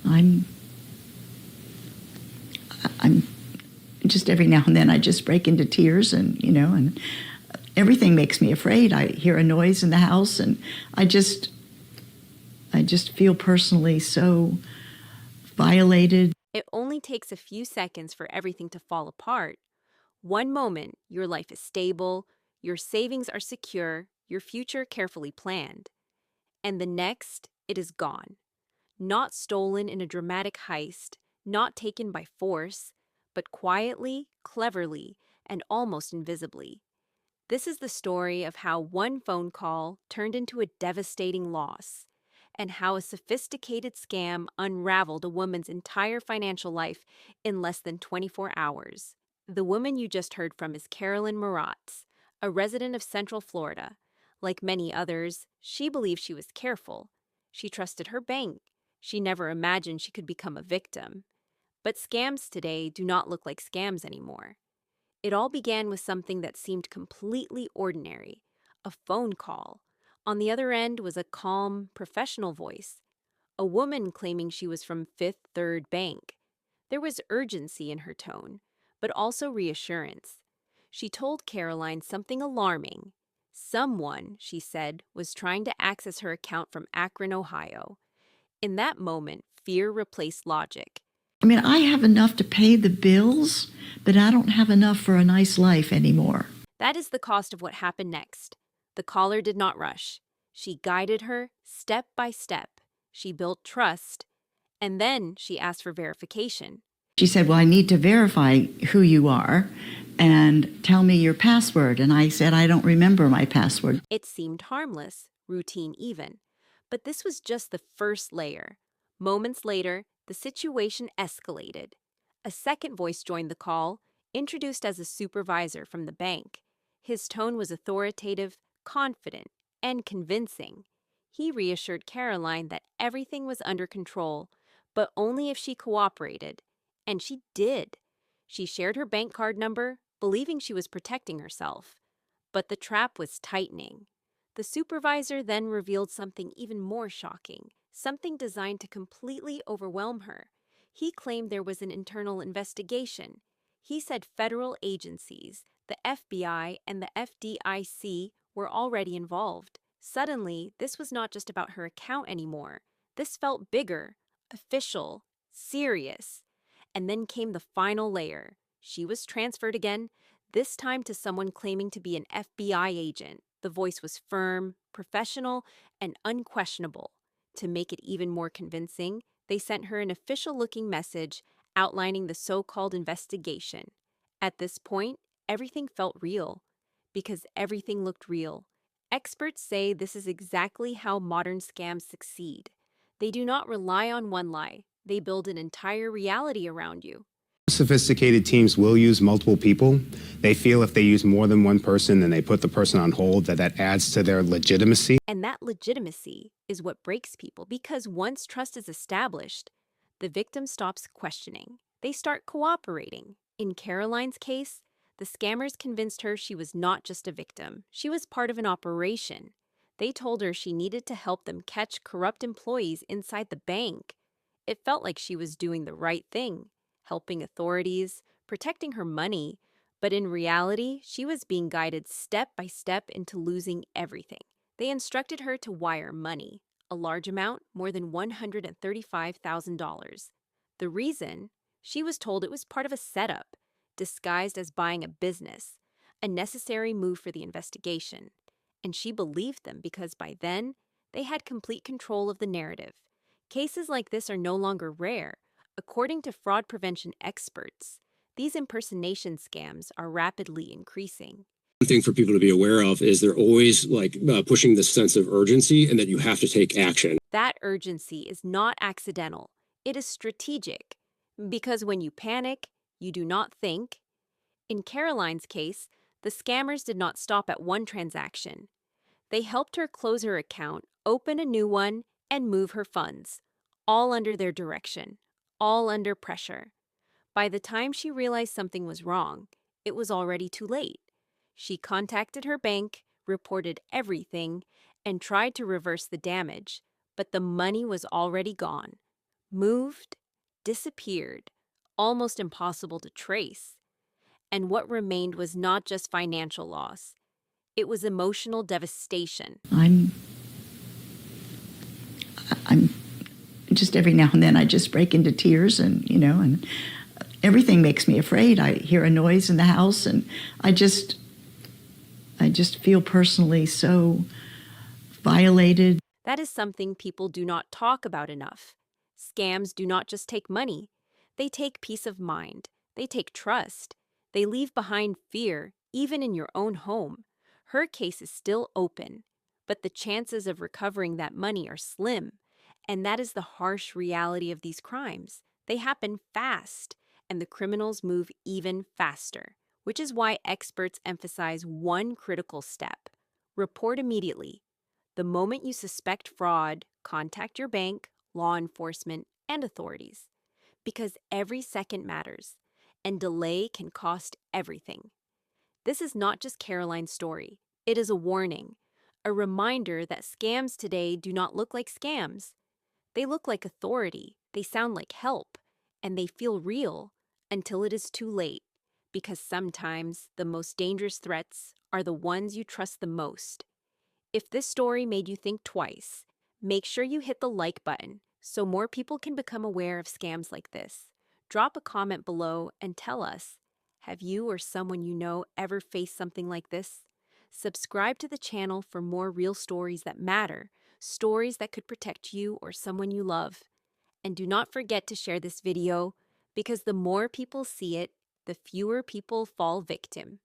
I'm I'm just every now and then I just break into tears, and and everything makes me afraid. I hear a noise in the house, and I just feel personally so violated. It only takes a few seconds for everything to fall apart. One moment, your life is stable, your savings are secure, your future carefully planned. And the next, it is gone. Not stolen in a dramatic heist, not taken by force, but quietly, cleverly, and almost invisibly. This is the story of how one phone call turned into a devastating loss, and how a sophisticated scam unraveled a woman's entire financial life in less than 24 hours. The woman you just heard from is Carolyn Maratz, a resident of Central Florida. Like many others, she believed she was careful. She trusted her bank. She never imagined she could become a victim. But scams today do not look like scams anymore. It all began with something that seemed completely ordinary, a phone call. On the other end was a calm, professional voice, a woman claiming she was from Fifth Third Bank. There was urgency in her tone, but also reassurance. She told Caroline something alarming. Someone, she said, was trying to access her account from Akron, Ohio. In that moment, fear replaced logic. I mean, I have enough to pay the bills, but I don't have enough for a nice life anymore. That is the cost of what happened next. The caller did not rush. She guided her step by step. She built trust, and then she asked for verification. She said, "Well, I need to verify who you are and tell me your password." And I said, "I don't remember my password." It seemed harmless, routine even. But this was just the first layer. Moments later, the situation escalated. A second voice joined the call, introduced as a supervisor from the bank. His tone was authoritative, confident, and convincing. He reassured Caroline that everything was under control, but only if she cooperated. And she did. She shared her bank card number, believing she was protecting herself. But the trap was tightening. The supervisor then revealed something even more shocking, something designed to completely overwhelm her. He claimed there was an internal investigation. He said federal agencies, the FBI and the FDIC, were already involved. Suddenly, this was not just about her account anymore. This felt bigger, official, serious. And then came the final layer. She was transferred again, this time to someone claiming to be an FBI agent. The voice was firm, professional, and unquestionable. To make it even more convincing, they sent her an official-looking message outlining the so-called investigation. At this point, everything felt real, because everything looked real. Experts say this is exactly how modern scams succeed. They do not rely on one lie. They build an entire reality around you. Sophisticated teams will use multiple people. They feel if they use more than one person and they put the person on hold, that adds to their legitimacy. And that legitimacy is what breaks people, because once trust is established, the victim stops questioning. They start cooperating. In Caroline's case, the scammers convinced her she was not just a victim. She was part of an operation. They told her she needed to help them catch corrupt employees inside the bank. It felt like she was doing the right thing, helping authorities, protecting her money, but in reality, she was being guided step by step into losing everything. They instructed her to wire money, a large amount, more than $135,000. The reason? She was told it was part of a setup, disguised as buying a business, a necessary move for the investigation. And she believed them because by then, they had complete control of the narrative. Cases like this are no longer rare. According to fraud prevention experts, these impersonation scams are rapidly increasing. One thing for people to be aware of is they're always pushing this sense of urgency and that you have to take action. That urgency is not accidental. It is strategic. Because when you panic, you do not think. In Caroline's case, the scammers did not stop at one transaction. They helped her close her account, open a new one, and move her funds, all under their direction, all under pressure. By the time she realized something was wrong, it was already too late. She contacted her bank, reported everything, and tried to reverse the damage, but the money was already gone. moved, disappeared, almost impossible to trace. And what remained was not just financial loss, it was emotional devastation. I'm just every now and then I just break into tears and everything makes me afraid. I hear a noise in the house and I just feel personally so violated. That is something people do not talk about enough. Scams do not just take money, they take peace of mind, they take trust, they leave behind fear, even in your own home. Her case is still open, but the chances of recovering that money are slim. And that is the harsh reality of these crimes. They happen fast, and the criminals move even faster, which is why experts emphasize one critical step: report immediately. The moment you suspect fraud, contact your bank, law enforcement, and authorities. Because every second matters, and delay can cost everything. This is not just Caroline's story. It is a warning, a reminder that scams today do not look like scams. They look like authority, they sound like help, and they feel real until it is too late. Because sometimes the most dangerous threats are the ones you trust the most. If this story made you think twice, make sure you hit the like button so more people can become aware of scams like this. Drop a comment below and tell us, have you or someone you know ever faced something like this? Subscribe to the channel for more real stories that matter, stories that could protect you or someone you love. And do not forget to share this video, because the more people see it, the fewer people fall victim.